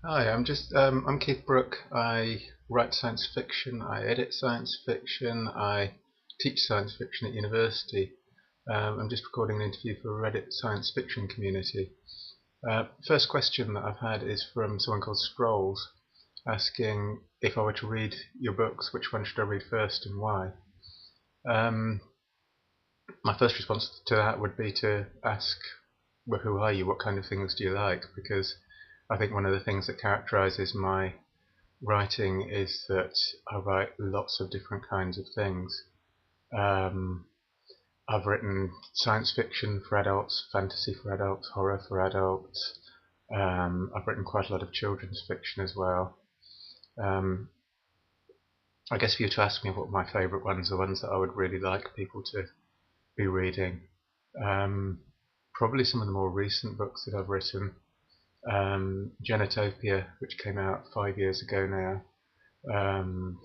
Hi, I'm Keith Brooke. I write science fiction, I edit science fiction, I teach science fiction at university. I'm just recording an interview for a Reddit science fiction community. First question that I've had is from someone called Strolls, asking if I were to read your books, which one should I read first and why? Um, my first response to that would be to ask, well, who are you? What kind of things do you like? Because I think one of the things that characterizes my writing is that I write lots of different kinds of things. Um, I've written science fiction for adults, fantasy for adults, horror for adults. I've written quite a lot of children's fiction as well. Um, I guess if you were to ask me what my favourite ones are, ones that I would really like people to be reading, um, probably some of the more recent books that I've written. Genitopia, which came out 5 years ago now, Um,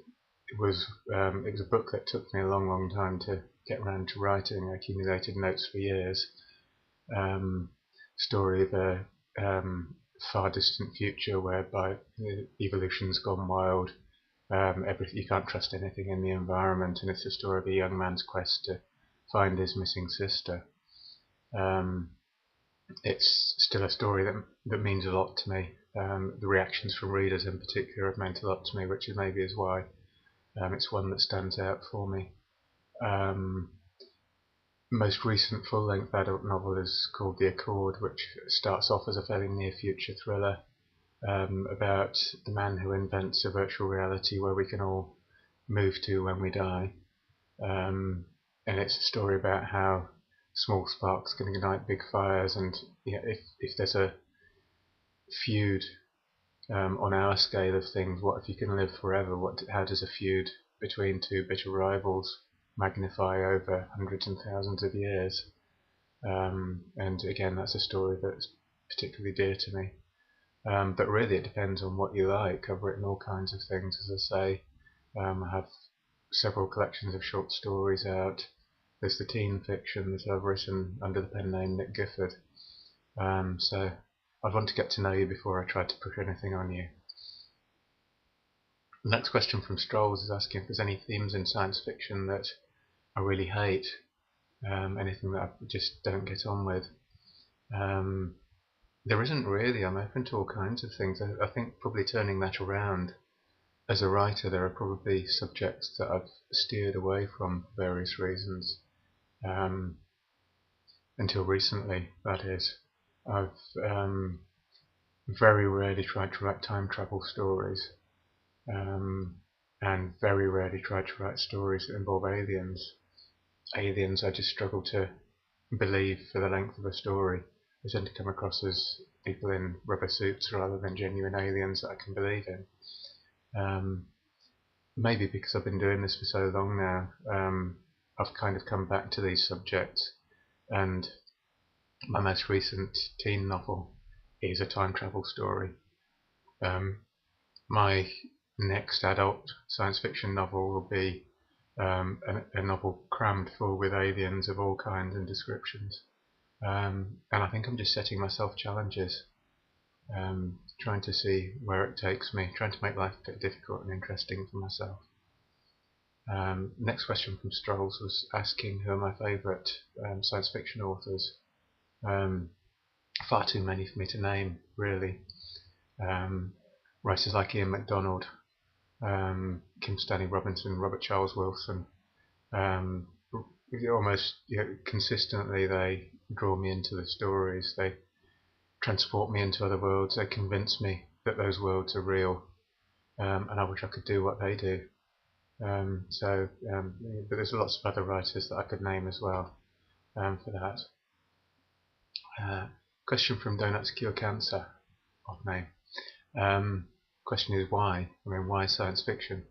it was a book that took me a long, long time to get around to writing. I accumulated notes for years. Um, Story of a far distant future whereby evolution's gone wild. You can't trust anything in the environment, and it's a story of a young man's quest to find his missing sister. Um, it's still a story that means a lot to me. The reactions from readers in particular have meant a lot to me, which is maybe is why it's one that stands out for me. Um, Most recent full-length adult novel is called The Accord, which starts off as a fairly near-future thriller about the man who invents a virtual reality where we can all move to when we die. And it's a story about how small sparks can ignite big fires, and if there's a feud on our scale of things, what if you can live forever? How does a feud between two bitter rivals magnify over hundreds and thousands of years? And again, that's a story that's particularly dear to me. But really, it depends on what you like. I've written all kinds of things, as I say. I have several collections of short stories out. There's the teen fiction that I've written under the pen name Nick Gifford. So I'd want to get to know you before I try to push anything on you. The next question from Strolls is asking if there's any themes in science fiction that I really hate, anything that I just don't get on with. There isn't really. I'm open to all kinds of things. I think probably turning that around, as a writer, there are probably subjects that I've steered away from for various reasons. Until recently, that is. I've very rarely tried to write time travel stories, um, and very rarely tried to write stories that involve aliens. Aliens, I just struggle to believe for the length of a story. They tend to come across as people in rubber suits rather than genuine aliens that I can believe in. Maybe because I've been doing this for so long now, I've kind of come back to these subjects, and my most recent teen novel is a time travel story. Um, my next adult science fiction novel will be a novel crammed full with aliens of all kinds and descriptions. And I think I'm just setting myself challenges, trying to see where it takes me, trying to make life a bit difficult and interesting for myself. Next question from Strolls was asking who are my favourite science fiction authors. Far too many for me to name, really. Writers like Ian MacDonald, Kim Stanley Robinson, Robert Charles Wilson. Almost consistently they draw me into the stories. They transport me into other worlds. They convince me that those worlds are real, and I wish I could do what they do. But there's lots of other writers that I could name as well for that. Question from Donuts Cure Cancer. Odd name. Question is why? I mean, why science fiction?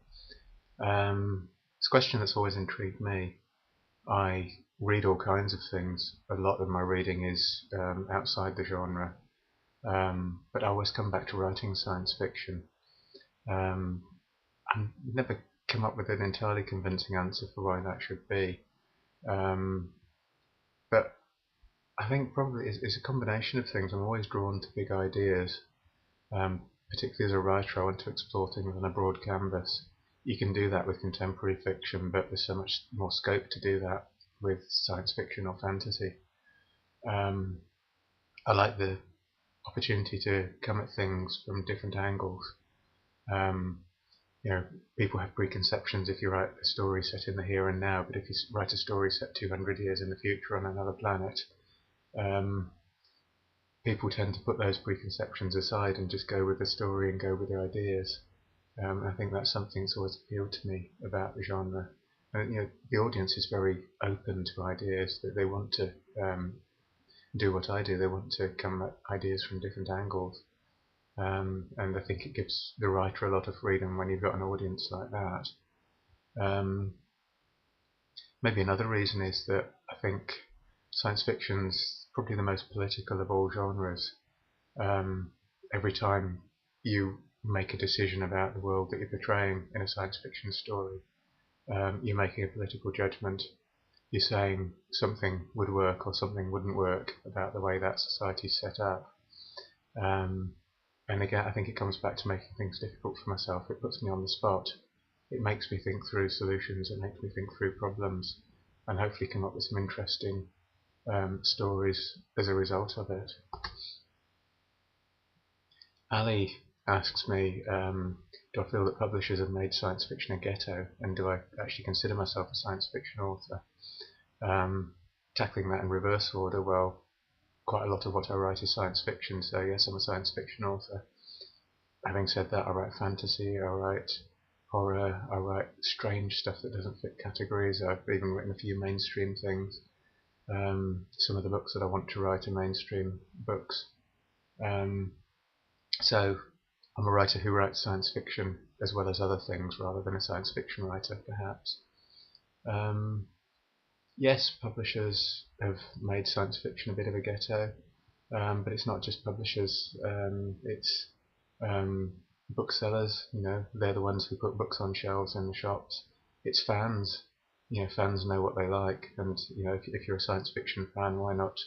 It's a question that's always intrigued me. I read all kinds of things. A lot of my reading is outside the genre, but I always come back to writing science fiction. I've never come up with an entirely convincing answer for why that should be, but I think probably it's a combination of things. I'm always drawn to big ideas, particularly as a writer, I want to explore things on a broad canvas. You can do that with contemporary fiction, but there's so much more scope to do that with science fiction or fantasy. I like the opportunity to come at things from different angles. Um, you know, people have preconceptions if you write a story set in the here and now, but if you write a story set 200 years in the future on another planet, people tend to put those preconceptions aside and just go with the story and go with the ideas. I think that's something that's always appealed to me about the genre. And, the audience is very open to ideas, that they want to do what I do. They want to come at ideas from different angles. And I think it gives the writer a lot of freedom when you've got an audience like that. Maybe another reason is that I think science fiction's probably the most political of all genres. Every time you make a decision about the world that you're portraying in a science fiction story, you're making a political judgment. You're saying something would work or something wouldn't work about the way that society's set up. And again, I think it comes back to making things difficult for myself. It puts me on the spot. It makes me think through solutions. It makes me think through problems, and hopefully come up with some interesting stories as a result of it. Ali asks me, do I feel that publishers have made science fiction a ghetto, and do I actually consider myself a science fiction author? Tackling that in reverse order, well, quite a lot of what I write is science fiction, so yes, I'm a science fiction author. Having said that, I write fantasy, I write horror, I write strange stuff that doesn't fit categories. I've even written a few mainstream things. Some of the books that I want to write are mainstream books. So I'm a writer who writes science fiction as well as other things, rather than a science fiction writer, perhaps. Yes, publishers have made science fiction a bit of a ghetto, but it's not just publishers. It's booksellers. They're the ones who put books on shelves in the shops. It's fans. Fans know what they like, and if you're a science fiction fan, why not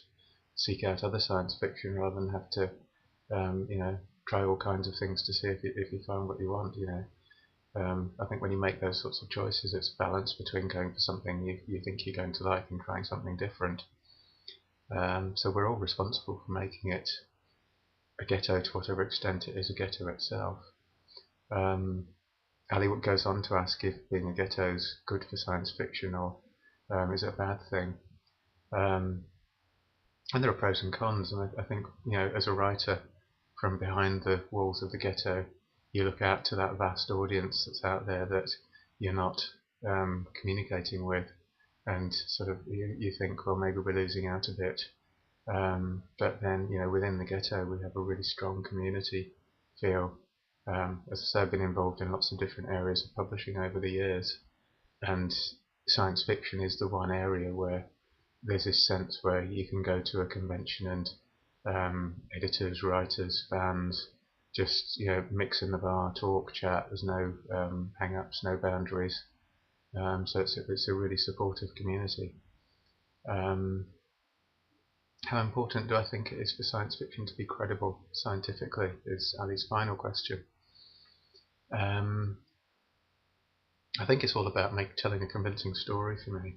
seek out other science fiction rather than have to, try all kinds of things to see if you find what you want. I think when you make those sorts of choices, it's balance between going for something you think you're going to like and trying something different. So we're all responsible for making it a ghetto to whatever extent it is a ghetto itself. Ali goes on to ask if being a ghetto is good for science fiction, or is it a bad thing? And there are pros and cons, and I think as a writer, from behind the walls of the ghetto, you look out to that vast audience that's out there that you're not communicating with, and sort of you think, well, maybe we're losing out a bit. But then, within the ghetto, we have a really strong community feel. As I say, I've been involved in lots of different areas of publishing over the years, and science fiction is the one area where there's this sense where you can go to a convention and editors, writers, fans just mix in the bar, talk, chat. There's no hang-ups, no boundaries. So it's a really supportive community. How important do I think it is for science fiction to be credible scientifically, is Ali's final question. I think it's all about telling a convincing story for me.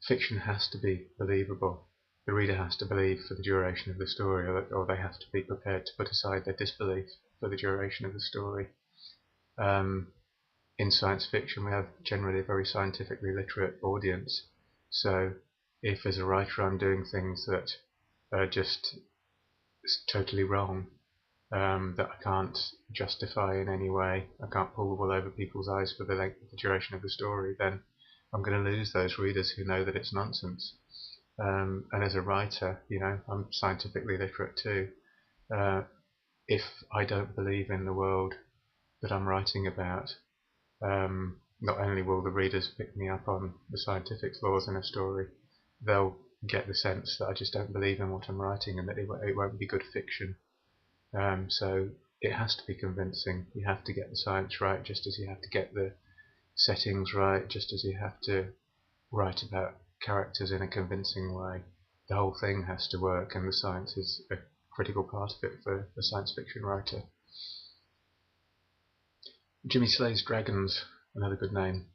Fiction has to be believable. The reader has to believe for the duration of the story, or they have to be prepared to put aside their disbelief for the duration of the story. In science fiction, we have generally a very scientifically literate audience, so if as a writer I'm doing things that are just totally wrong, that I can't justify in any way, I can't pull the wool over people's eyes for the length of the duration of the story, then I'm going to lose those readers who know that it's nonsense. And as a writer, I'm scientifically literate too. If I don't believe in the world that I'm writing about, not only will the readers pick me up on the scientific flaws in a story, they'll get the sense that I just don't believe in what I'm writing and that it won't be good fiction. So it has to be convincing. You have to get the science right, just as you have to get the settings right, just as you have to write about characters in a convincing way. the whole thing has to work, and the science is a critical part of it for a science fiction writer. Jimmy Slay's Dragons, another good name,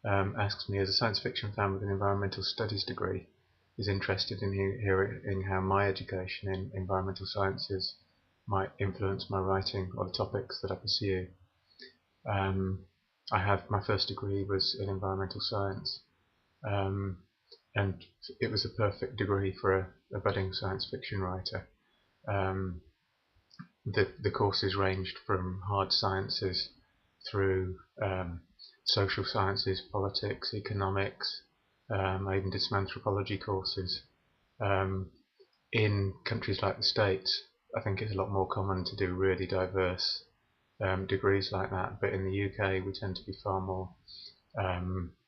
asks me, as a science fiction fan with an environmental studies degree, is interested in hearing how my education in environmental sciences might influence my writing or the topics that I pursue. My first degree was in environmental science, and it was a perfect degree for a budding science fiction writer. The courses ranged from hard sciences through social sciences, politics, economics. I even did some anthropology courses. In countries like the States, I think it's a lot more common to do really diverse degrees like that, but in the UK we tend to be far more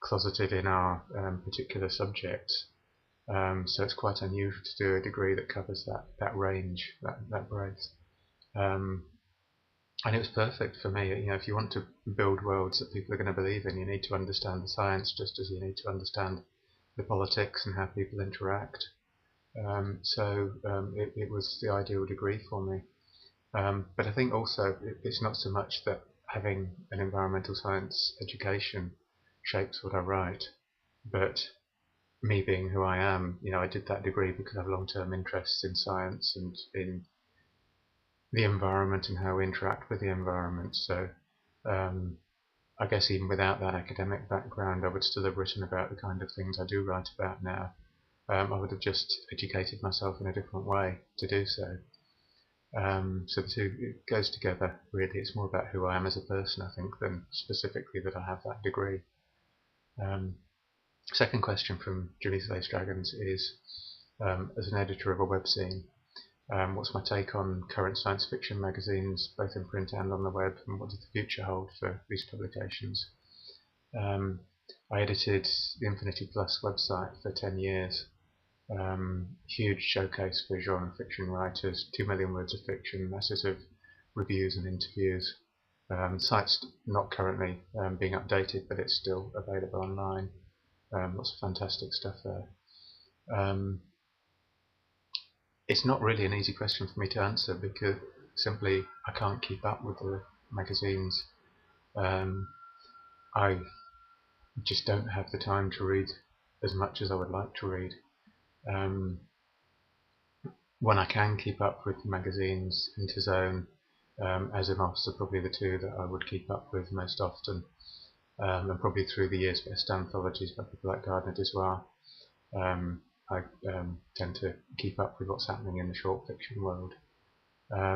closeted in our particular subjects. So it's quite unusual to do a degree that covers that range, that breadth. And it was perfect for me. If you want to build worlds that people are going to believe in, you need to understand the science just as you need to understand the politics and how people interact. It was the ideal degree for me. But I think also it's not so much that having an environmental science education shapes what I write, but me being who I am, I did that degree because I have long-term interests in science and in the environment and how we interact with the environment. So I guess even without that academic background, I would still have written about the kind of things I do write about now. I would have just educated myself in a different way to do so. So the two, it goes together, really. It's more about who I am as a person, I think, than specifically that I have that degree. Second question from Jimmy Slay's Dragons is, as an editor of a webzine, what's my take on current science fiction magazines, both in print and on the web, and what does the future hold for these publications? I edited the Infinity Plus website for 10 years. Huge showcase for genre fiction writers, 2 million words of fiction, masses of reviews and interviews. The site's not currently being updated, but it's still available online. Lots of fantastic stuff there. It's not really an easy question for me to answer because simply I can't keep up with the magazines. I just don't have the time to read as much as I would like to read. When I can keep up with the magazines, Interzone, Asimov's are probably the two that I would keep up with most often, and probably through the years best anthologies by people like Gardner Dozois. I tend to keep up with what's happening in the short fiction world. I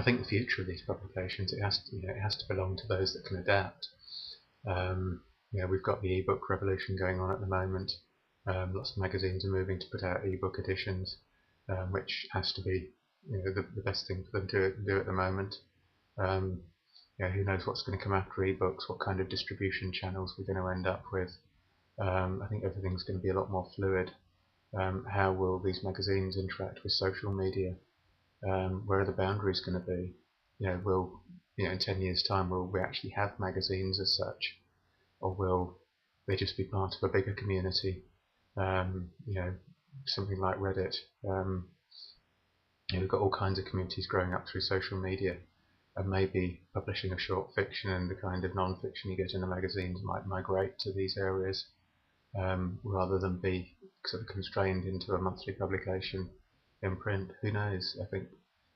think the future of these publications, it has to belong to those that can adapt. We've got the ebook revolution going on at the moment. Lots of magazines are moving to put out ebook editions, which has to be the best thing for them to do at the moment. Who knows what's going to come after ebooks, what kind of distribution channels we're going to end up with. I think everything's going to be a lot more fluid. How will these magazines interact with social media? Where are the boundaries going to be? In 10 years' time, will we actually have magazines as such, or will they just be part of a bigger community? Something like Reddit. We've got all kinds of communities growing up through social media, and maybe publishing a short fiction and the kind of non-fiction you get in the magazines might migrate to these areas, rather than be sort of constrained into a monthly publication in print. Who knows? I think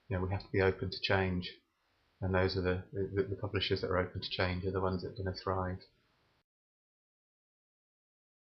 we have to be open to change, and those are the publishers that are open to change are the ones that are going to thrive.